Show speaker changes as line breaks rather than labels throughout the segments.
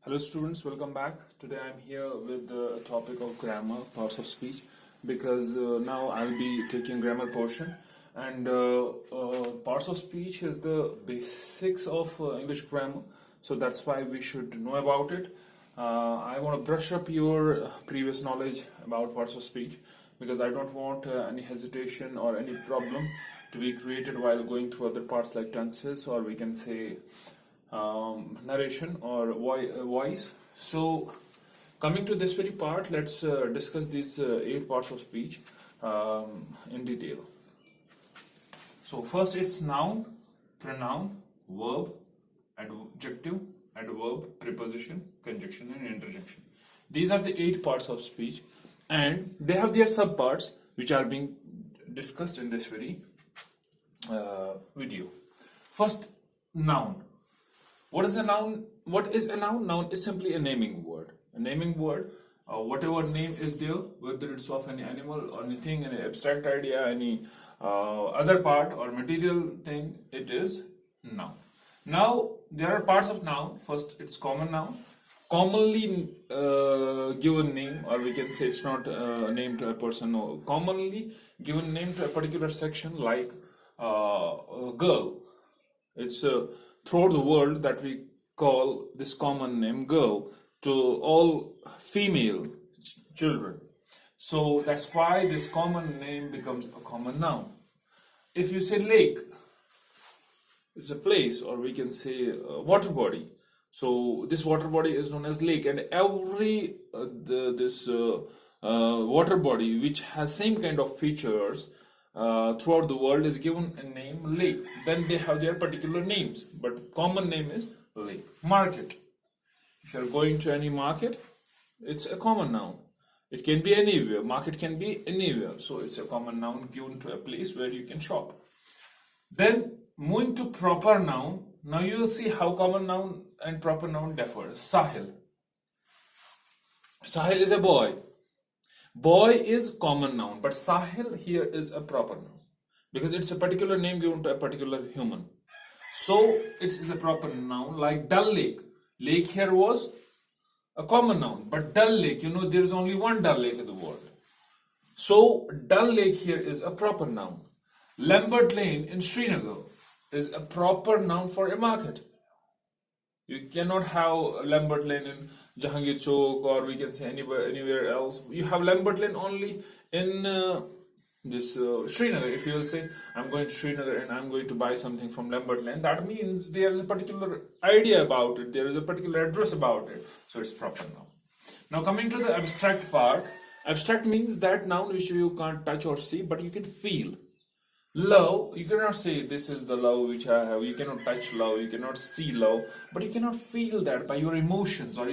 Hello students, welcome back. Today I'm here with the topic of grammar, parts of speech, because now I'll be taking grammar portion, and parts of speech is the basics of English grammar, so that's why we should know about it. I want to brush up your previous knowledge about parts of speech, because I don't want any hesitation or any problem to be created while going through other parts like tenses, or we can say narration or voice. So, coming to this very part, let's discuss these 8 parts of speech in detail. So, first it's noun, pronoun, verb, adjective, adverb, preposition, conjunction, and interjection. These are the 8 parts of speech, and they have their subparts which are being discussed in this very video. First, noun. What is a noun? What is a noun? Noun is simply a naming word. A naming word, whatever name is there, whether it's of any animal or anything, any abstract idea, any other part or material thing, it is noun. Now, there are parts of noun. First, it's common noun. Commonly given name, or we can say it's not a name to a person, no. Commonly given name to a particular section, like a girl. It's throughout the world that we call this common name girl to all female children. So that's why this common name becomes a common noun. If you say lake, it's a place, or we can say water body. So this water body is known as lake, and every water body which has same kind of features throughout the world is given a name lake. Then they have their particular names, but common name is lake. Market. If you're going to any market, it's a common noun. It can be anywhere. Market can be anywhere. So it's a common noun given to a place where you can shop. Then moving to proper noun. Now you will see how common noun and proper noun differ. Sahil. Sahil is a boy. Boy is common noun, but Sahil here is a proper noun because it's a particular name given to a particular human. So it is a proper noun, like Dal Lake. Lake here was a common noun, but Dal Lake, there is only one Dal Lake in the world. So Dal Lake here is a proper noun. Lambert Lane in Srinagar is a proper noun for a market. You cannot have Lambert Lane in Jahangir Chowk, or we can say anywhere else. You have Lambert Lane only in Srinagar. If you will say, I'm going to Srinagar and I'm going to buy something from Lambert Lane, that means there is a particular idea about it. There is a particular address about it. So it's proper noun. Now coming to the abstract part. Abstract means that noun which you can't touch or see, but you can feel. Love, you cannot say this is the love which I have. You cannot touch love, you cannot see love, but you cannot feel that by your emotions. Or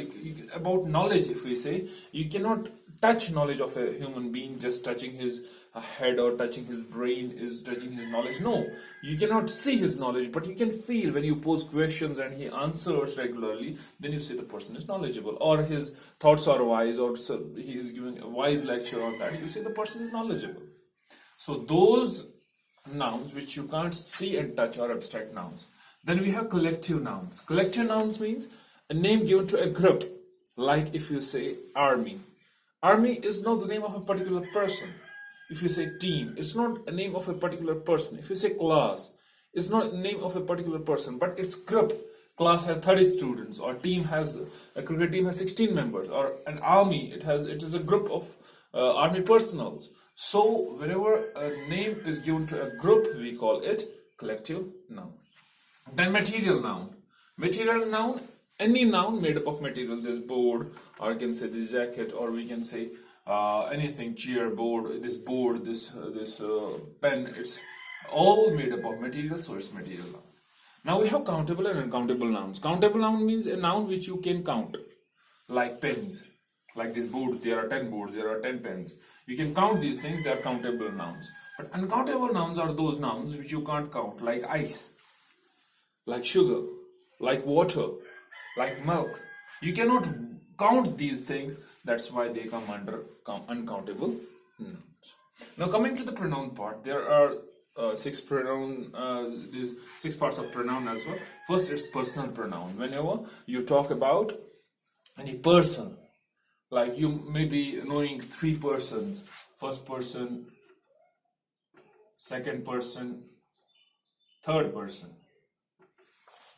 about knowledge, if we say, you cannot touch knowledge of a human being just touching his head or touching his brain is touching his knowledge. No, you cannot see his knowledge, but you can feel when you pose questions and he answers regularly. Then you say the person is knowledgeable, or his thoughts are wise, or he is giving a wise lecture on that. You say the person is knowledgeable. So those nouns which you can't see and touch are abstract nouns. Then we have collective nouns. Collective nouns means a name given to a group. Like if you say army. Army is not the name of a particular person. If you say team, it's not a name of a particular person. If you say class, it's not a name of a particular person, but it's group. Class has 30 students, or a cricket team has 16 members, or an army, it is a group of army personals. So whenever a name is given to a group, we call it collective noun. Then material noun. Material noun, any noun made up of material, this board, or we can say this jacket, or we can say anything, chair, board, this pen, it's all made up of material, so it's material noun. Now we have countable and uncountable nouns. Countable noun means a noun which you can count, like pens. Like these boards, there are 10 boards, there are 10 pens. You can count these things, they are countable nouns. But uncountable nouns are those nouns which you can't count, like ice, like sugar, like water, like milk. You cannot count these things, that's why they come under uncountable nouns. Now coming to the pronoun part, there are six parts of pronoun as well. First, it's personal pronoun. Whenever you talk about any person. Like you may be knowing three persons: first person, second person, third person.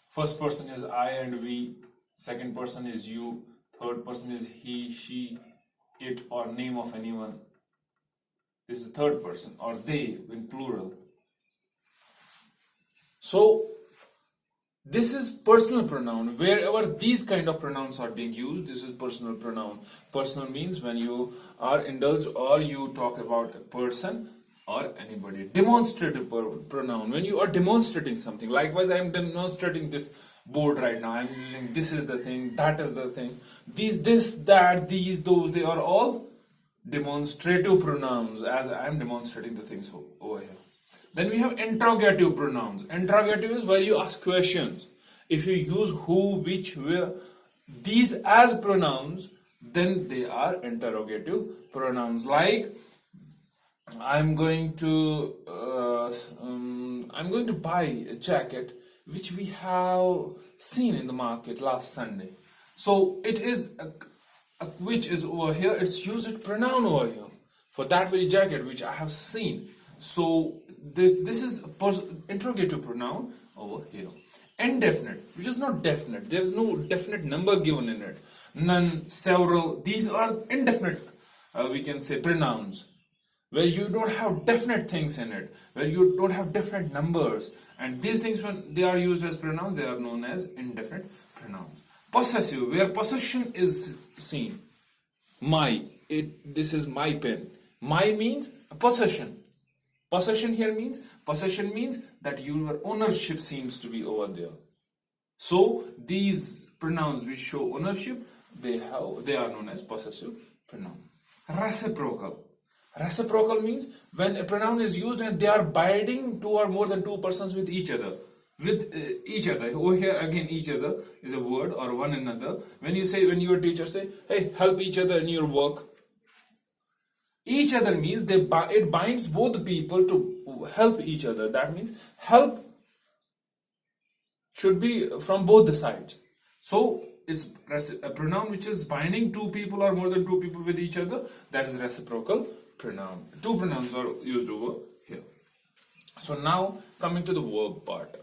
First person is I and we, second person is you, third person is he, she, it, or name of anyone. This is third person, or they in plural. So this is personal pronoun. Wherever these kind of pronouns are being used, this is personal pronoun. Personal means when you are indulged or you talk about a person or anybody. Demonstrative pronoun, when you are demonstrating something. Likewise, I am demonstrating this board right now. I am using this is the thing, that is the thing. These, this, that, these, those, they are all demonstrative pronouns as I am demonstrating the things over here. Then we have interrogative pronouns. Interrogative is where you ask questions. If you use who, which, where, these as pronouns, then they are interrogative pronouns. Like I'm going to buy a jacket which we have seen in the market last Sunday. So it is a which is over here. It's used pronoun over here for that very jacket which I have seen. So this is interrogative pronoun over here. Indefinite, which is not definite. There is no definite number given in it. None, several. These are indefinite. We can say pronouns where you don't have definite things in it, where you don't have definite numbers. And these things, when they are used as pronouns, they are known as indefinite pronouns. Possessive, where possession is seen. My, this is my pen. My means a possession. Possession means that your ownership seems to be over there. So these pronouns which show ownership, they are known as possessive pronoun. Reciprocal. Reciprocal means when a pronoun is used and they are binding two or more than two persons with each other. Over here again, each other is a word, or one another. When your teacher say, hey, help each other in your work. Each other means it binds both people to help each other. That means help should be from both the sides. So it's a pronoun which is binding two people or more than two people with each other. That is reciprocal pronoun. Two pronouns are used over here. So now coming to the verb part.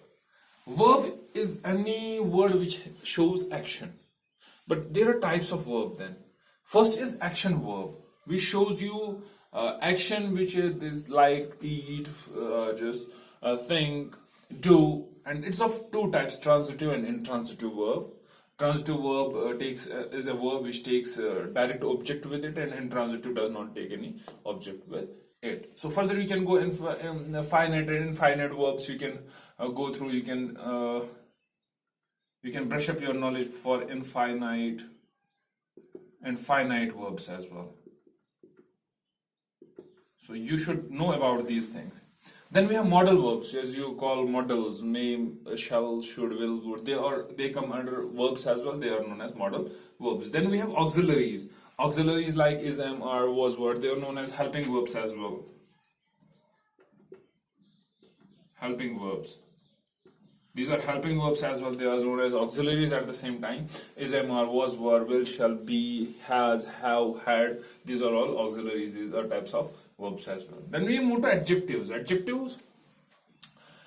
Verb is any word which shows action. But there are types of verb then. First is action verb, which shows you action, which is like eat, just think, do, and it's of two types: transitive and intransitive verb. Transitive verb is a verb which takes direct object with it, and intransitive does not take any object with it. So further, you can go in finite and infinite verbs. You can go through. You can brush up your knowledge for infinite and finite verbs as well. So you should know about these things. Then we have modal verbs, as you call modals: may, shall, should, will, would. They come under verbs as well. They are known as modal verbs. Then we have auxiliaries. Auxiliaries like is, am, are, was, were. They are known as helping verbs as well. Helping verbs. These are helping verbs as well. They are known as auxiliaries at the same time. Is, am, are, was, were, will, shall, be, has, have, had. These are all auxiliaries. These are types of verbs as well. Then we move to adjectives. Adjectives.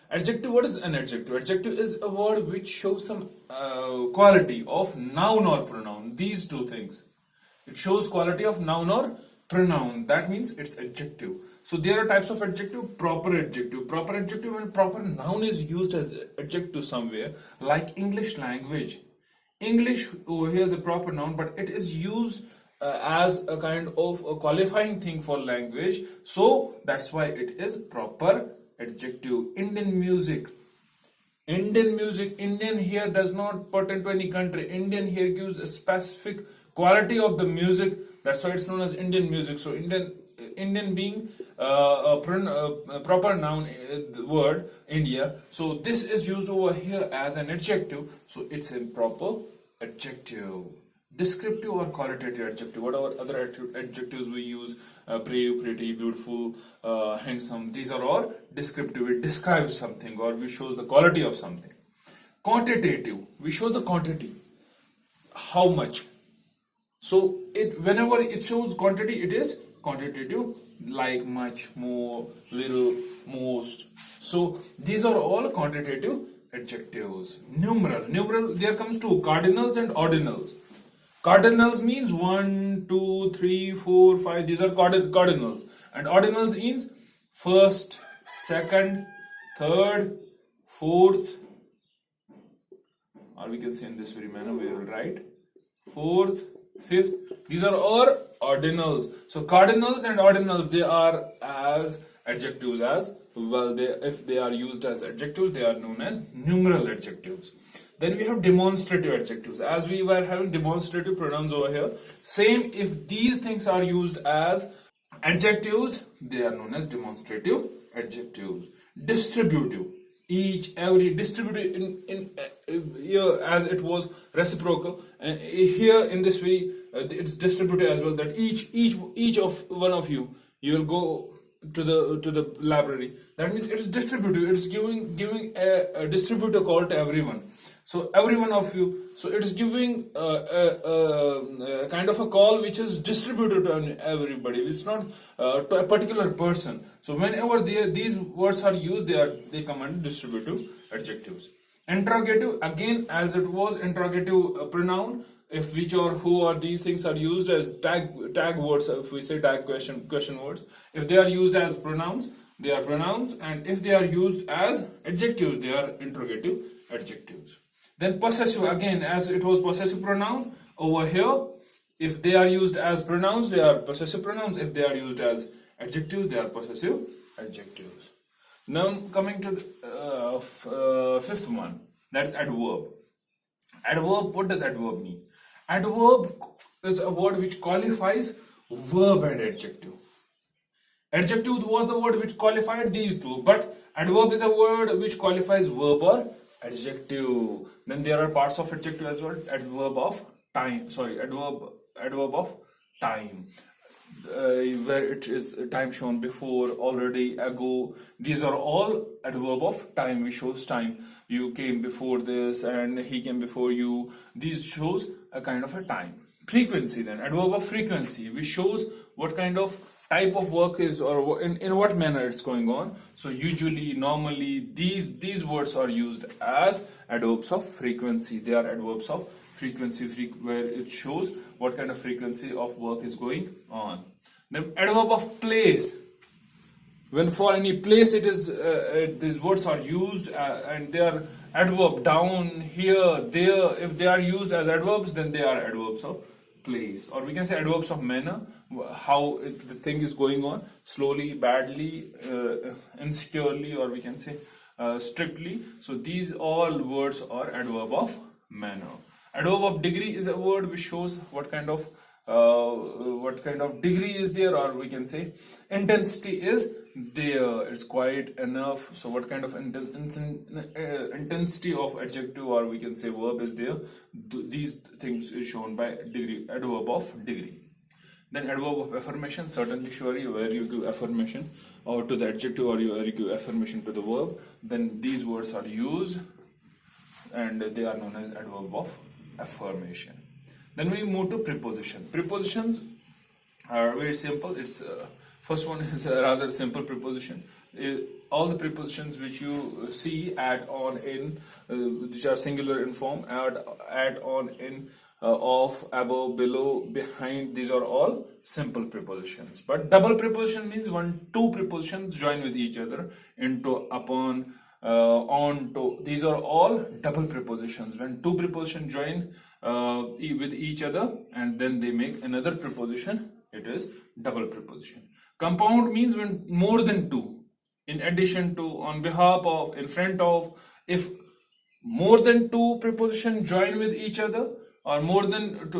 What is an adjective? Adjective is a word which shows some quality of noun or pronoun. These two things. It shows quality of noun or pronoun. That means it's adjective. So there are types of adjective. Proper adjective. Proper adjective, when proper noun is used as adjective somewhere, like English language. English over here is a proper noun, but it is used as a kind of a qualifying thing for language. So that's why it is proper adjective. Indian music. Indian here does not pertain to any country. Indian here gives a specific quality of the music. That's why it's known as Indian music. So Indian being a proper noun word, India. So this is used over here as an adjective. So it's a proper adjective. Descriptive or qualitative adjective. Whatever other adjectives we use, brave, pretty, beautiful, handsome. These are all descriptive. It describes something, or we shows the quality of something. Quantitative. We shows the quantity. How much. So whenever it shows quantity, it is quantitative, like much, more, little, most. So these are all quantitative adjectives. Numeral, there comes two, cardinals and ordinals. Cardinals means 1, 2, 3, 4, 5. These are cardinals. And ordinals means first, second, third, fourth, or we can say in this very manner, we will write fourth, fifth. These are all ordinals. So cardinals and ordinals, they are as adjectives as well. If they are used as adjectives, they are known as numeral adjectives. Then we have demonstrative adjectives. As we were having demonstrative pronouns over here, same, if these things are used as adjectives, they are known as demonstrative adjectives. Distributive, each, every, distributive in here, as it was reciprocal, and here in this way it's distributive as well, that each of one of you will go to the library. That means it's distributive, it's giving a distributor call to everyone. So every one of you, so it's giving a kind of a call which is distributed to everybody. It's not to a particular person. So whenever these words are used, they come under distributive adjectives. Interrogative, again, as it was interrogative pronoun, if which or who or these things are used as tag words, if we say tag question words, if they are used as pronouns, they are pronouns, and if they are used as adjectives, they are interrogative adjectives. Then possessive, again, as it was possessive pronoun, over here, if they are used as pronouns, they are possessive pronouns. If they are used as adjectives, they are possessive adjectives. Now coming to the fifth one, that's adverb. Adverb, what does adverb mean? Adverb is a word which qualifies verb and adjective. Adjective was the word which qualified these two, but adverb is a word which qualifies verb or adjective. Then there are parts of adjective as well. Adverb of time, adverb of time, where it is time shown before, already, ago. These are all adverb of time, which shows time. You came before this and he came before you. These shows a kind of a time. Frequency, then adverb of frequency, which shows what kind of type of work is, or in what manner it's going on. So usually, normally, these words are used as adverbs of frequency. They are adverbs of frequency, where it shows what kind of frequency of work is going on. Then adverb of place, when for any place it is these words are used and they are adverb down, here, there. If they are used as adverbs, then they are adverbs of place, or we can say adverbs of manner, how the thing is going on, slowly, badly, insecurely, or we can say strictly. So these all words are adverb of manner. Adverb of degree is a word which shows what kind of degree is there, or we can say intensity is there. It's quite enough. So what kind of intensity of adjective, or we can say verb, is there? These things is shown by degree, adverb of degree. Then adverb of affirmation, certainly, surely, where you give affirmation or to the adjective, or you give affirmation to the verb, then these words are used and they are known as adverb of affirmation. Then we move to preposition. Prepositions are very simple. It's first one is a rather simple preposition. All the prepositions which you see add on in, which are singular in form, add on in, of, above, below, behind. These are all simple prepositions. But double preposition means when two prepositions join with each other, into, upon, on, to. These are all double prepositions. When two prepositions join with each other and then they make another preposition, it is double preposition. Compound means when more than two, in addition to, on behalf of, in front of. If more than two prepositions join with each other, or more than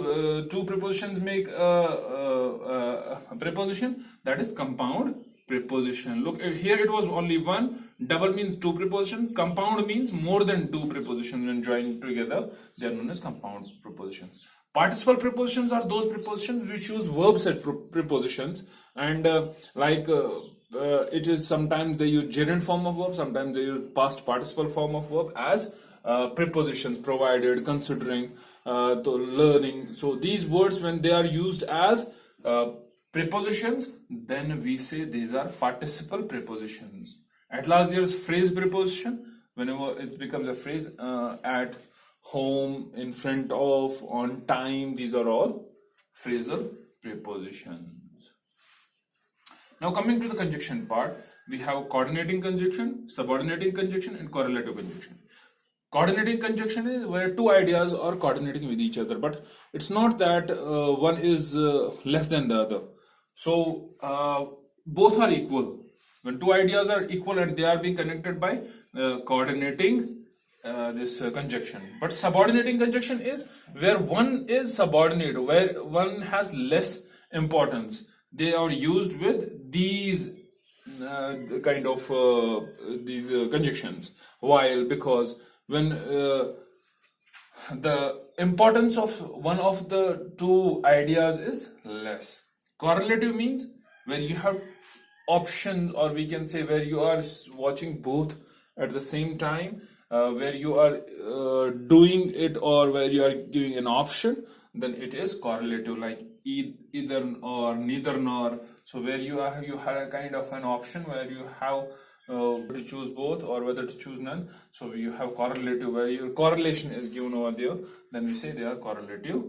two prepositions make a preposition, that is compound preposition. Look, here it was only one. Double means two prepositions. Compound means more than two prepositions when joined together. They are known as compound prepositions. Participle prepositions are those prepositions which use verbs as prepositions, and it is sometimes they use gerund form of verb, sometimes they use past participle form of verb as prepositions provided, considering, to learning. So these words, when they are used as prepositions, then we say these are participle prepositions. At last, there's phrase preposition. Whenever it becomes a phrase, at, home, in front of, on time, these are all phrasal prepositions. Now coming to the conjunction part, we have coordinating conjunction, subordinating conjunction, and correlative conjunction. Coordinating conjunction is where two ideas are coordinating with each other, but it's not that one is less than the other. So both are equal. When two ideas are equal and they are being connected by coordinating this conjunction. But subordinating conjunction is where one is subordinate, where one has less importance. They are used with these kind of these conjunctions. While because when the importance of one of the two ideas is less. Correlative means where you have option, or we can say where you are watching both at the same time, where you are doing it, or where you are giving an option, then it is correlative, like either or, neither nor. So where you have a kind of an option where you have to choose both or whether to choose none. So you have correlative where your correlation is given over there, then we say they are correlative,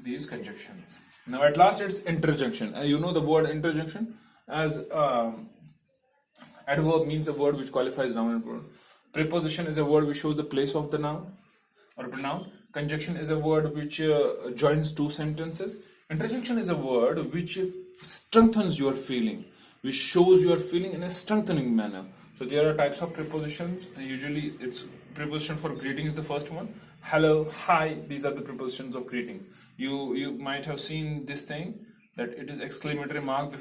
these conjunctions. Now at last it's interjunction. You know the word interjunction as adverb means a word which qualifies noun and pronoun. Preposition is a word which shows the place of the noun or pronoun. Conjunction is a word which joins two sentences. Interjunction is a word which strengthens your feeling, which shows your feeling in a strengthening manner. So there are types of prepositions. Usually it's preposition for greeting is the first one. Hello, hi, these are the prepositions of greeting. You might have seen this thing, that it is exclamatory mark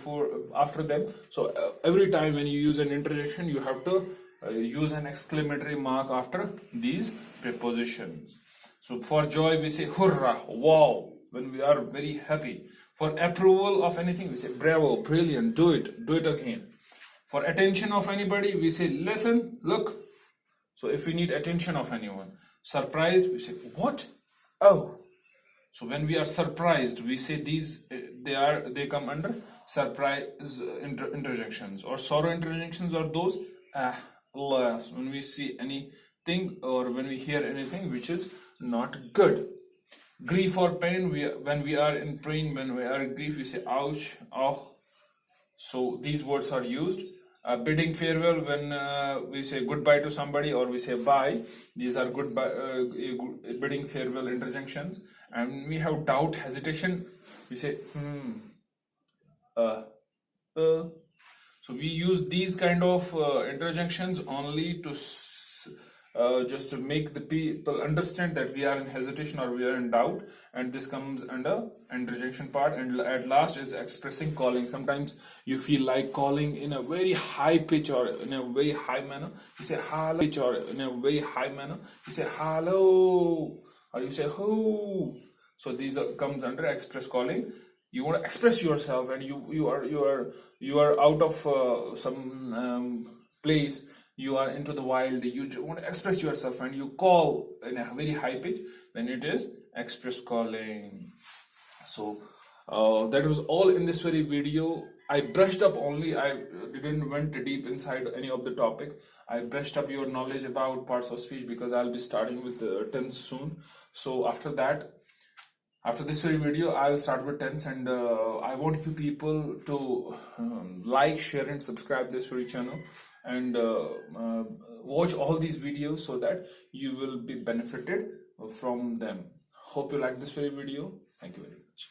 after them. So every time when you use an interjection, you have to use an exclamatory mark after these prepositions. So for joy we say hurrah, wow, when we are very happy. For approval of anything we say bravo, brilliant, do it again. For attention of anybody we say listen, look. So if we need attention of anyone. Surprise we say what, oh. So when we are surprised, we say these they come under surprise interjections. Or sorrow interjections are those alas, when we see anything or when we hear anything which is not good. Grief or pain, when we are in pain, when we are in grief, we say ouch, oh. So these words are used. Bidding farewell, when we say goodbye to somebody or we say bye, these are goodbye, bidding farewell interjections. And we have doubt, hesitation, we say so we use these kind of interjections only to just to make the people understand that we are in hesitation or we are in doubt, and this comes under interjection part. And at last is expressing calling. Sometimes you feel like calling in a very high pitch or in a very high manner. You say hello, pitch or in a very high manner. You say hello, or you say who. So these comes under express calling. You want to express yourself, and you are out of some place. You are into the wild, you want to express yourself and you call in a very high pitch, then it is express calling. So that was all in this very video. I brushed up only, I didn't went deep inside any of the topic. I brushed up your knowledge about parts of speech because I'll be starting with tense soon. So after that, after this very video, I'll start with tense, and I want you people to like, share and subscribe this very channel, and watch all these videos so that you will be benefited from them. Hope you like this very video. Thank you very much.